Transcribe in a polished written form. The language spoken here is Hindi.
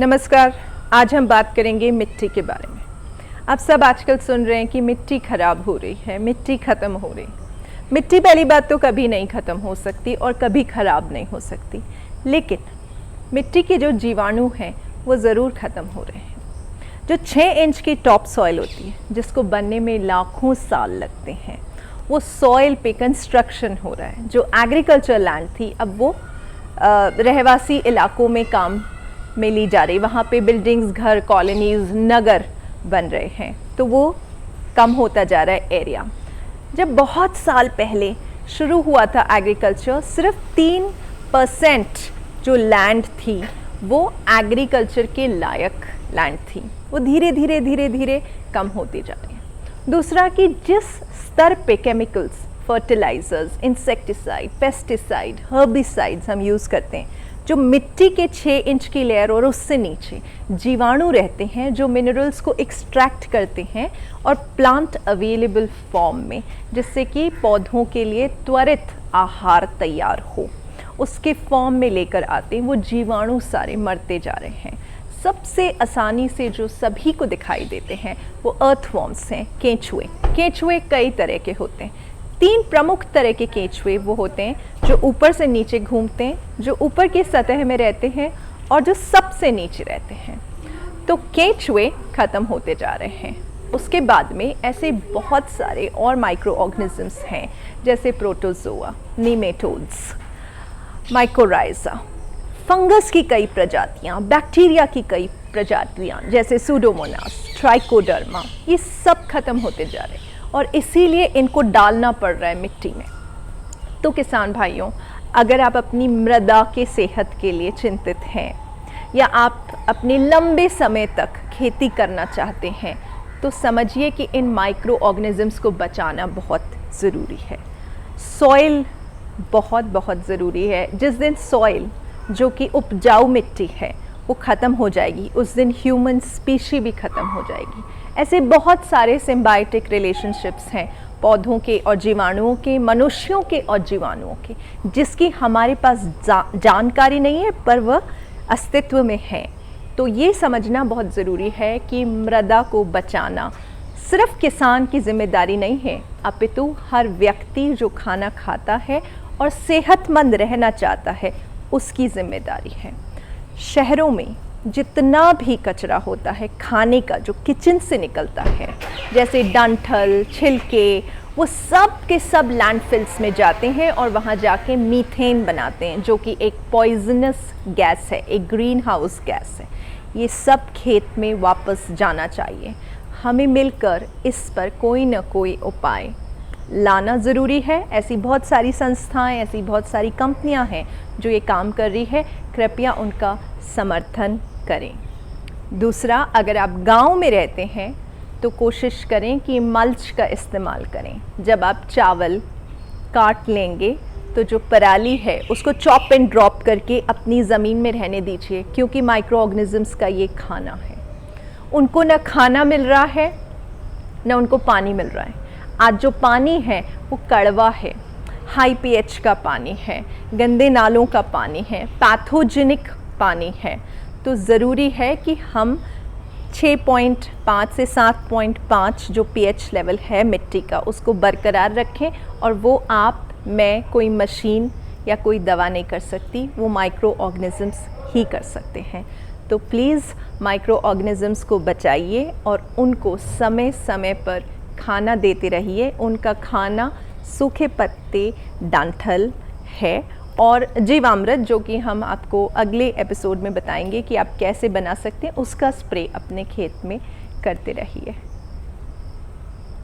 नमस्कार। आज हम बात करेंगे मिट्टी के बारे में। आप सब आजकल सुन रहे हैं कि मिट्टी खराब हो रही है, मिट्टी ख़त्म हो रही। मिट्टी पहली बात तो कभी नहीं ख़त्म हो सकती और कभी ख़राब नहीं हो सकती, लेकिन मिट्टी के जो जीवाणु हैं वो ज़रूर ख़त्म हो रहे हैं। जो 6 इंच की टॉप सॉइल होती है, जिसको बनने में लाखों साल लगते हैं, वो सॉइल पे कंस्ट्रक्शन हो रहा है। जो एग्रीकल्चर लैंड थी, अब वो रहवासी इलाकों में काम में ली जा रही। वहाँ पे बिल्डिंग्स, घर, कॉलोनीज़, नगर बन रहे हैं, तो वो कम होता जा रहा है एरिया। जब बहुत साल पहले शुरू हुआ था एग्रीकल्चर, सिर्फ 3% जो लैंड थी वो एग्रीकल्चर के लायक लैंड थी। वो धीरे धीरे कम होती जा रही है। दूसरा कि जिस स्तर पे chemicals, fertilizers, insecticide, pesticide, herbicides हम यूज़ करते हैं, जो मिट्टी के 6 इंच की लेयर और उससे नीचे जीवाणु रहते हैं जो मिनरल्स को एक्सट्रैक्ट करते हैं और प्लांट अवेलेबल फॉर्म में, जिससे कि पौधों के लिए त्वरित आहार तैयार हो, उसके फॉर्म में लेकर आते हैं, वो जीवाणु सारे मरते जा रहे हैं। सबसे आसानी से जो सभी को दिखाई देते हैं वो अर्थवॉर्म्स हैं, केंचुए। केंचुए कई तरह के होते हैं। 3 प्रमुख तरह के केंचुए वो होते हैं जो ऊपर से नीचे घूमते हैं, जो ऊपर की सतह में रहते हैं और जो सबसे नीचे रहते हैं। तो केंचुए ख़त्म होते जा रहे हैं। उसके बाद में ऐसे बहुत सारे और माइक्रो ऑर्गेनिजम्स हैं, जैसे प्रोटोजोआ, नीमेटोड्स, माइकोराइजा, फंगस की कई प्रजातियाँ, बैक्टीरिया की कई प्रजातियाँ जैसे सूडोमोनास, ट्राइकोडर्मा, ये सब खत्म होते जा रहे हैं और इसीलिए इनको डालना पड़ रहा है मिट्टी में। तो किसान भाइयों, अगर आप अपनी मृदा के सेहत के लिए चिंतित हैं या आप अपने लंबे समय तक खेती करना चाहते हैं, तो समझिए कि इन माइक्रो ऑर्गेनिजम्स को बचाना बहुत ज़रूरी है। सॉइल बहुत ज़रूरी है। जिस दिन सॉइल, जो कि उपजाऊ मिट्टी है, वो ख़त्म हो जाएगी, उस दिन ह्यूमन स्पीशी भी ख़त्म हो जाएगी। ऐसे बहुत सारे सिम्बायोटिक रिलेशनशिप्स हैं पौधों के और जीवाणुओं के, मनुष्यों के और जीवाणुओं के, जिसकी हमारे पास जानकारी नहीं है पर वह अस्तित्व में है। तो ये समझना बहुत ज़रूरी है कि मृदा को बचाना सिर्फ किसान की जिम्मेदारी नहीं है, अपितु हर व्यक्ति जो खाना खाता है और सेहतमंद रहना चाहता है, उसकी जिम्मेदारी है। शहरों में जितना भी कचरा होता है खाने का, जो किचन से निकलता है, जैसे डंठल, छिलके, वो सब के सब लैंडफिल्स में जाते हैं और वहाँ जाके मीथेन बनाते हैं, जो कि एक पॉइजनस गैस है, एक ग्रीन हाउस गैस है। ये सब खेत में वापस जाना चाहिए। हमें मिलकर इस पर कोई ना कोई उपाय लाना ज़रूरी है। ऐसी बहुत सारी संस्थाएं, ऐसी बहुत सारी कंपनियां हैं जो ये काम कर रही है, कृपया उनका समर्थन करें। दूसरा, अगर आप गांव में रहते हैं तो कोशिश करें कि मल्च का इस्तेमाल करें। जब आप चावल काट लेंगे तो जो पराली है उसको चॉप एंड ड्रॉप करके अपनी ज़मीन में रहने दीजिए, क्योंकि माइक्रो ऑर्गेनिजम्स का ये खाना है। उनको न खाना मिल रहा है, न उनको पानी मिल रहा है। आज जो पानी है वो कड़वा है, हाई पीएच का पानी है, गंदे नालों का पानी है, पैथोजेनिक पानी है। तो ज़रूरी है कि हम 6.5 से 7.5 जो पीएच लेवल है मिट्टी का, उसको बरकरार रखें। और वो आप, मैं, कोई मशीन या कोई दवा नहीं कर सकती, वो माइक्रो ऑर्गेनिजम्स ही कर सकते हैं। तो प्लीज़ माइक्रो ऑर्गेनिजम्स को बचाइए और उनको समय समय पर खाना देते रहिए। उनका खाना सूखे पत्ते, डंठल है और जीवामृत, जो कि हम आपको अगले एपिसोड में बताएंगे कि आप कैसे बना सकते हैं, उसका स्प्रे अपने खेत में करते रहिए।